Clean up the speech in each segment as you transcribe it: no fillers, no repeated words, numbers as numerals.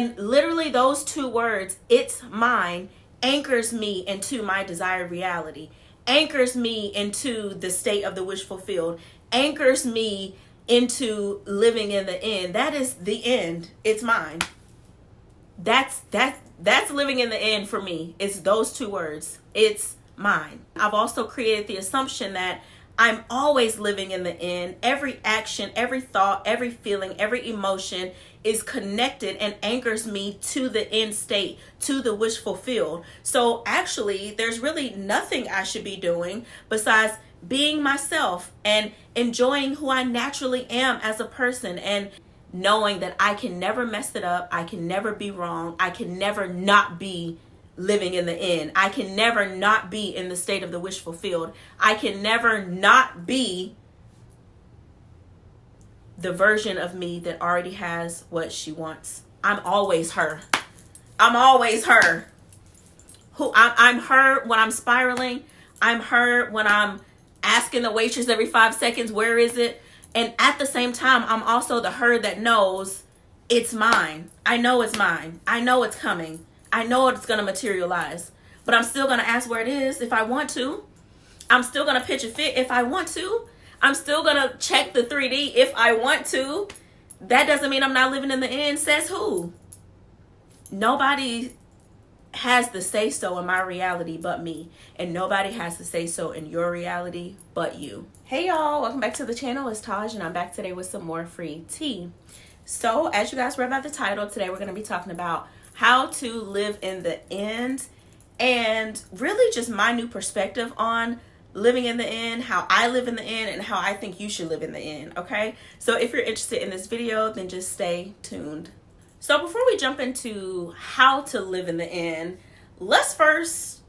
And literally those two words, it's mine, anchors me into my desired reality, anchors me into the state of the wish fulfilled, anchors me into living in the end. That is the end. It's mine. That's living in the end for me. It's those two words. It's mine. I've also created the assumption that I'm always living in the end. Every action, every thought, every feeling, every emotion is connected and anchors me to the end state, to the wish fulfilled. So actually, there's really nothing I should be doing besides being myself and enjoying who I naturally am as a person, and knowing that I can never mess it up. I can never be wrong. I can never not be living in the end. I can never not be in the state of the wish fulfilled. I can never not be the version of me that already has what she wants. I'm always her. I'm always her. I'm her when I'm spiraling. I'm her when I'm asking the waitress every 5 seconds, where is it? And at the same time, I'm also the her that knows it's mine. I know it's mine. I know it's coming. I know it's going to materialize. But I'm still going to ask where it is if I want to. I'm still going to pitch a fit if I want to. I'm still going to check the 3D if I want to. That doesn't mean I'm not living in the end. Says who? Nobody has the say so in my reality but me, and nobody has to say so in your reality but you. Hey y'all, welcome back to the channel. It's Taj, and I'm back today with some more free tea. So as you guys read by the title, today we're going to be talking about how to live in the end, and really just my new perspective on living in the end, how I live in the end, and how I think you should live in the end. Okay, so if you're interested in this video, then just stay tuned. So before we jump into how to live in the end, let's first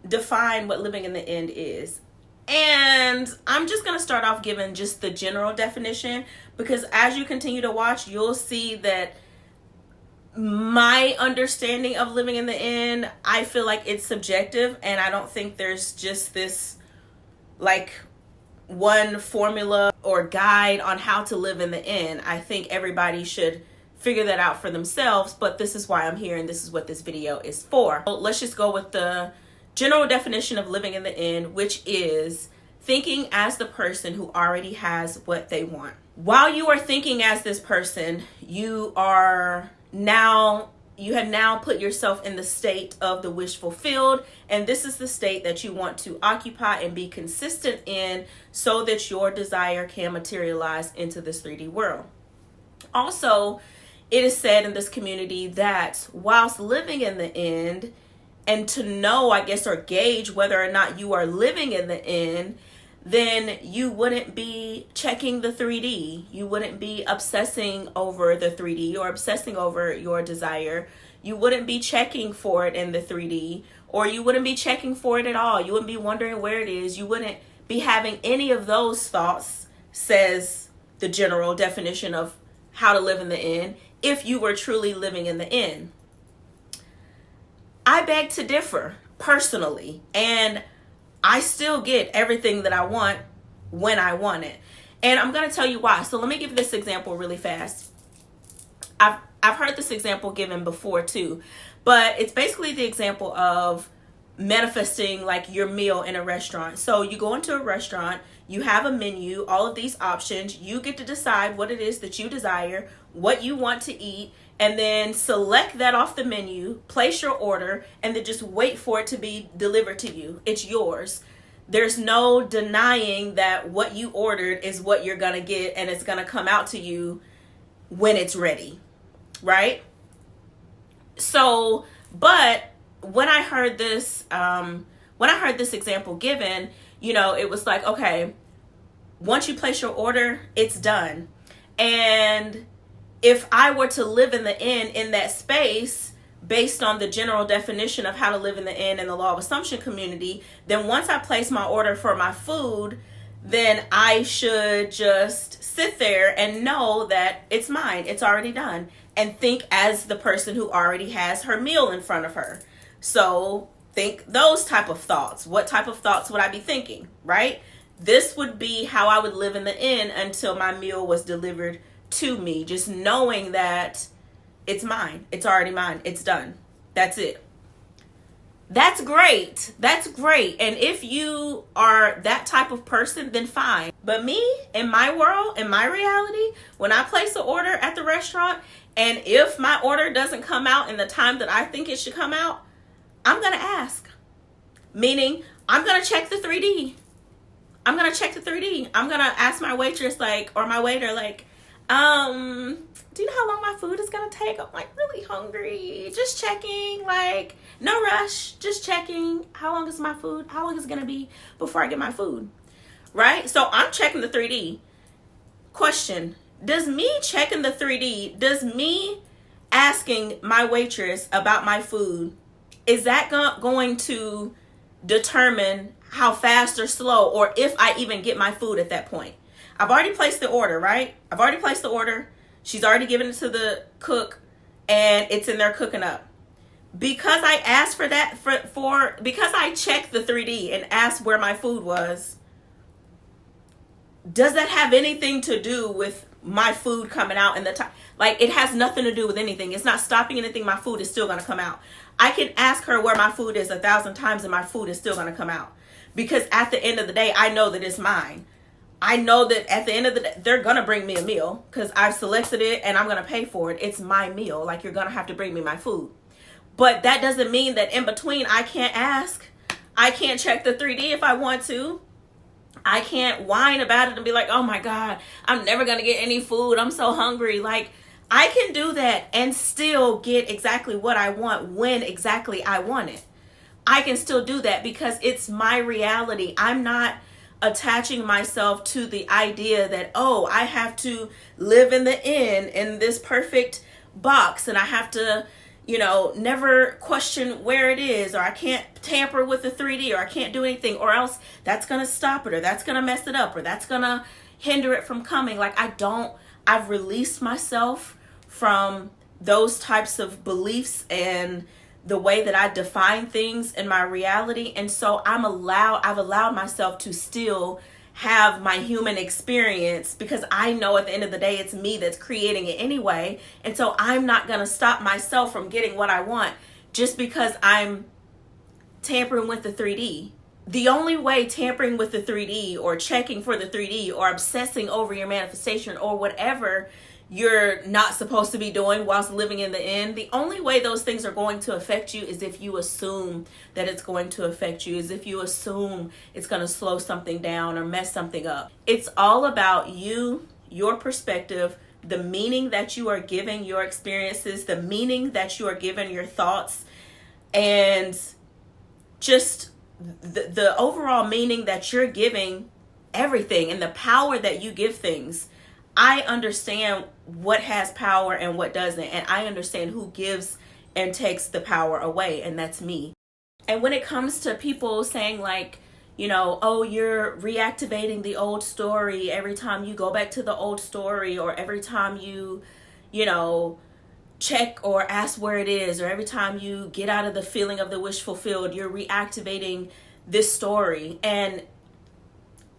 define what living in the end is. And I'm just going to start off giving just the general definition, because as you continue to watch, you'll see that my understanding of living in the end, I feel like it's subjective, and I don't think there's just this like one formula or guide on how to live in the end. I think everybody should figure that out for themselves, but this is why I'm here, and this is what this video is for. So let's just go with the general definition of living in the end, which is thinking as the person who already has what they want. While you are thinking as this person, you have now put yourself in the state of the wish fulfilled, and this is the state that you want to occupy and be consistent in so that your desire can materialize into this 3D world. Also, it is said in this community that whilst living in the end, and to know, I guess, or gauge whether or not you are living in the end, then you wouldn't be checking the 3D. You wouldn't be obsessing over the 3D or obsessing over your desire. You wouldn't be checking for it in the 3D, or you wouldn't be checking for it at all. You wouldn't be wondering where it is. You wouldn't be having any of those thoughts, says the general definition of how to live in the end, if you were truly living in the end. I beg to differ personally, and I still get everything that I want when I want it. And I'm going to tell you why. So let me give this example really fast. I've heard this example given before too, but it's basically the example of manifesting like your meal in a restaurant. So you go into a restaurant, you have a menu, all of these options, you get to decide what it is that you desire, what you want to eat, and then select that off the menu, place your order, and then just wait for it to be delivered to you. It's yours. There's no denying that what you ordered is what you're going to get, and it's going to come out to you when it's ready, right? So, but when I heard this example given, it was like, okay, once you place your order, it's done. And if I were to live in the end in that space, based on the general definition of how to live in the end in the law of assumption community, then once I place my order for my food, then I should just sit there and know that it's mine, it's already done, and think as the person who already has her meal in front of her. So think those type of thoughts. What type of thoughts would I be thinking, right? This would be how I would live in the end until my meal was delivered to me, just knowing that It's mine. It's already mine. It's done. That's it. That's great. That's great. And if you are that type of person, then fine. But me, in my world, in my reality, when I place an order at the restaurant, and if my order doesn't come out in the time that I think it should come out, I'm going to ask. Meaning, I'm going to check the 3D. I'm going to check the 3D. I'm going to ask my waitress, like, or my waiter, like, do you know how long my food is going to take? I'm like really hungry. Just checking, like, no rush. Just checking. How long is my food? How long is it going to be before I get my food? Right? So I'm checking the 3D. Question. Does me checking the 3D, does me asking my waitress about my food, is that going to determine how fast or slow, or if I even get my food at that point? I've already placed the order, right? I've already placed the order. She's already given it to the cook, and it's in there cooking up. Because I asked for that, because I checked the 3D and asked where my food was, does that have anything to do with my food coming out in the time? Like, it has nothing to do with anything. It's not stopping anything. My food is still going to come out. I can ask her where my food is 1,000 times and my food is still going to come out. Because at the end of the day, I know that it's mine. I know that at the end of the day, they're going to bring me a meal because I've selected it and I'm going to pay for it. It's my meal. Like, you're going to have to bring me my food. But that doesn't mean that in between, I can't ask. I can't check the 3D if I want to. I can't whine about it and be like, oh my God, I'm never going to get any food. I'm so hungry. Like, I can do that and still get exactly what I want when exactly I want it. I can still do that because it's my reality. I'm not attaching myself to the idea that, oh, I have to live in the inn in this perfect box and I have to, never question where it is, or I can't tamper with the 3D, or I can't do anything, or else that's going to stop it, or that's going to mess it up, or that's going to hinder it from coming. Like, I've released myself from those types of beliefs and the way that I define things in my reality. And so I've allowed myself to still have my human experience because I know at the end of the day, it's me that's creating it anyway. And so I'm not going to stop myself from getting what I want just because I'm tampering with the 3D. The only way tampering with the 3D or checking for the 3D or obsessing over your manifestation or whatever you're not supposed to be doing whilst living in the end, the only way those things are going to affect you is if you assume that it's going to affect you, is if you assume it's going to slow something down or mess something up. It's all about you, your perspective, the meaning that you are giving your experiences, the meaning that you are giving your thoughts, and just the overall meaning that you're giving everything and the power that you give things. I understand what has power and what doesn't, and I understand who gives and takes the power away, and that's me. And when it comes to people saying like, oh, you're reactivating the old story every time you go back to the old story, or every time you, check or ask where it is, or every time you get out of the feeling of the wish fulfilled, you're reactivating this story. And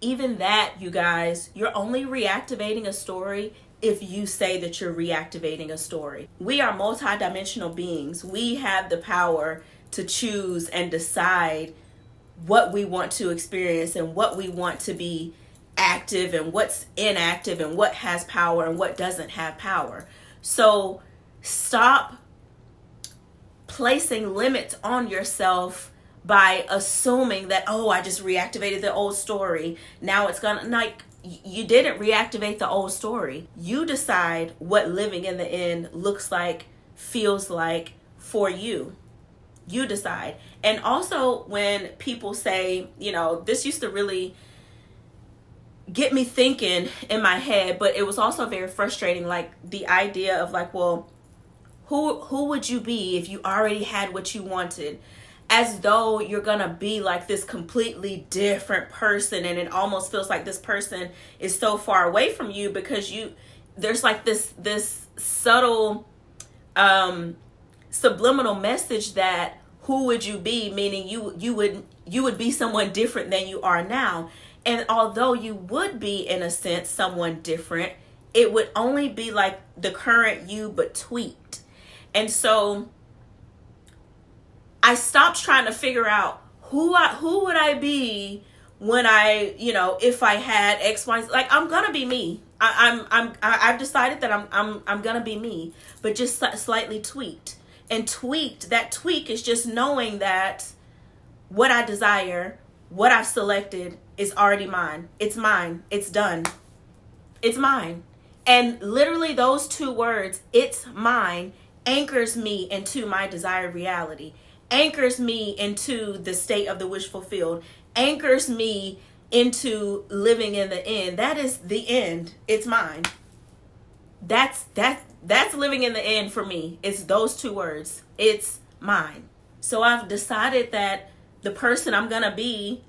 even that, you guys, you're only reactivating a story if you say that you're reactivating a story. We are multidimensional beings. We have the power to choose and decide what we want to experience and what we want to be active and what's inactive and what has power and what doesn't have power. So stop placing limits on yourself by assuming that, oh, I just reactivated the old story. Now it's gonna, like, you didn't reactivate the old story. You decide what living in the end looks like, feels like for you. You decide. And also when people say, this used to really get me thinking in my head, but it was also very frustrating. Like the idea of like, well, who would you be if you already had what you wanted? As though you're gonna be like this completely different person, and it almost feels like this person is so far away from you because there's like this subtle subliminal message that who would you be, meaning you would be someone different than you are now. And although you would be in a sense someone different, it would only be like the current you but tweaked. And so I stopped trying to figure out who would I be when I, if I had X, Y, Z. Like, I'm gonna be me. I've decided that I'm gonna be me, but just slightly tweaked. And that tweak is just knowing that what I desire, what I've selected, is already mine. It's mine. It's done. It's mine. And literally those two words, it's mine, anchors me into my desired reality, anchors me into the state of the wish fulfilled, anchors me into living in the end. That is the end. It's mine. That's living in the end for me. It's those two words. It's mine. So I've decided that the person I'm going to be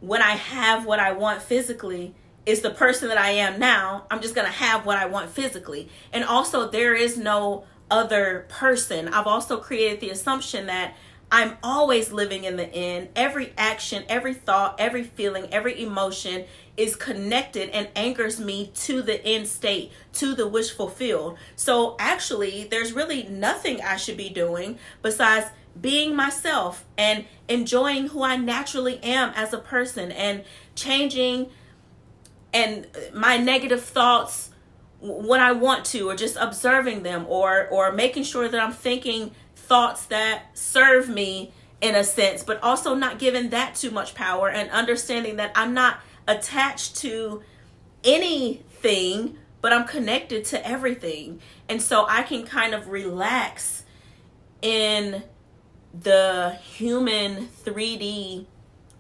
when I have what I want physically is the person that I am now. I'm just going to have what I want physically. And also, there is no other person. I've also created the assumption that I'm always living in the end. Every action, every thought, every feeling, every emotion is connected and anchors me to the end state, to the wish fulfilled. So actually, there's really nothing I should be doing besides being myself and enjoying who I naturally am as a person, and changing and my negative thoughts when I want to, or just observing them, or making sure that I'm thinking thoughts that serve me in a sense, but also not giving that too much power, and understanding that I'm not attached to anything, but I'm connected to everything. And so I can kind of relax in the human 3D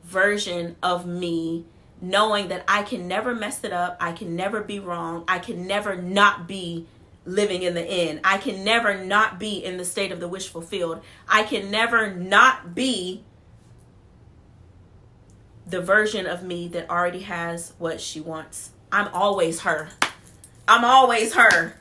version of me, knowing that I can never mess it up. I can never be wrong. I can never not be living in the end. I can never not be in the state of the wish fulfilled. I can never not be the version of me that already has what she wants. I'm always her. I'm always her.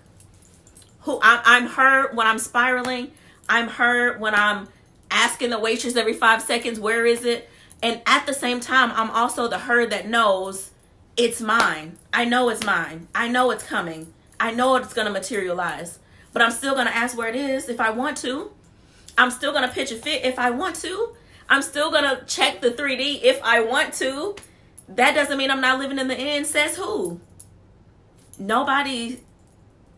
I'm her when I'm spiraling. I'm her when I'm asking the waitress every 5 seconds, where is it? And at the same time, I'm also the her that knows it's mine. I know it's mine. I know it's coming. I know it's going to materialize. But I'm still going to ask where it is if I want to. I'm still going to pitch a fit if I want to. I'm still going to check the 3D if I want to. That doesn't mean I'm not living in the end. Says who? Nobody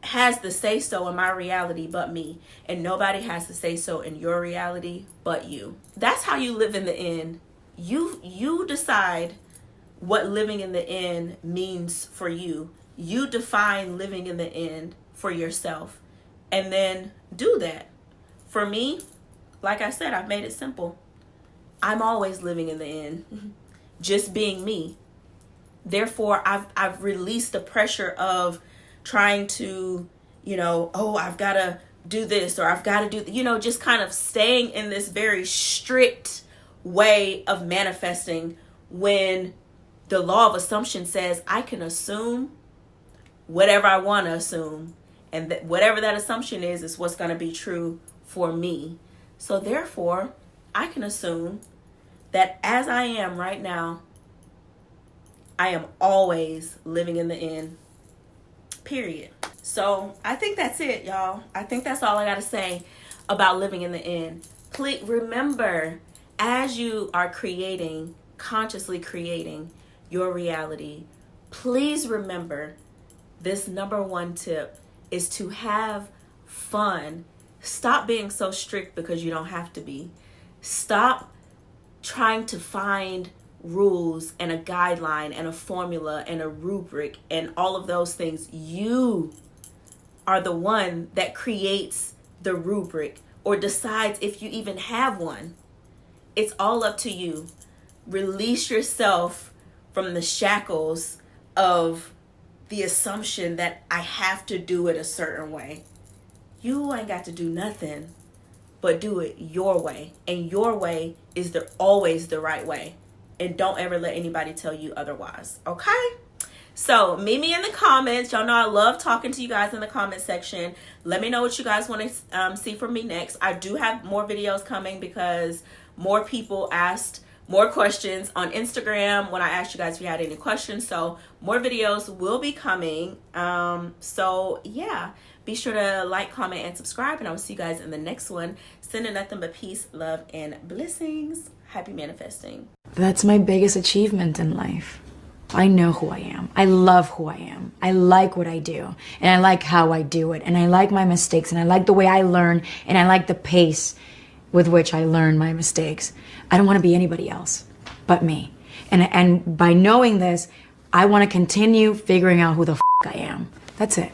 has the say-so in my reality but me. And nobody has the say-so in your reality but you. That's how you live in the end. You decide what living in the end means for you. You define living in the end for yourself. And then do that. For me, like I said, I've made it simple. I'm always living in the end. Just being me. Therefore, I've released the pressure of trying to, I've got to do this, or I've got to do, just kind of staying in this very strict way of manifesting, when the law of assumption says I can assume whatever I want to assume, and whatever that assumption is what's going to be true for me. So therefore, I can assume that as I am right now, I am always living in the end. Period. So I think that's it, y'all. I think that's all I got to say about living in the end. Please remember, as you are consciously creating your reality, please remember this number one tip is to have fun. Stop being so strict because you don't have to be. Stop trying to find rules and a guideline and a formula and a rubric and all of those things. You are the one that creates the rubric or decides if you even have one. It's all up to you. Release yourself from the shackles of the assumption that I have to do it a certain way. You ain't got to do nothing but do it your way. And your way is always the right way. And don't ever let anybody tell you otherwise. Okay? So meet me in the comments. Y'all know I love talking to you guys in the comment section. Let me know what you guys want to see from me next. I do have more videos coming because more people asked more questions on Instagram when I asked you guys if you had any questions. So more videos will be coming. So yeah, Be sure to like, comment, and subscribe, and I will see you guys in the next one. Sending nothing but peace, love, and blessings. Happy manifesting. That's my biggest achievement in life. I know who I am. I love who I am. I like what I do, and I like how I do it, and I like my mistakes, and I like the way I learn, and I like the pace with which I learn my mistakes. I don't want to be anybody else but me. And by knowing this, I want to continue figuring out who the f*** I am. That's it.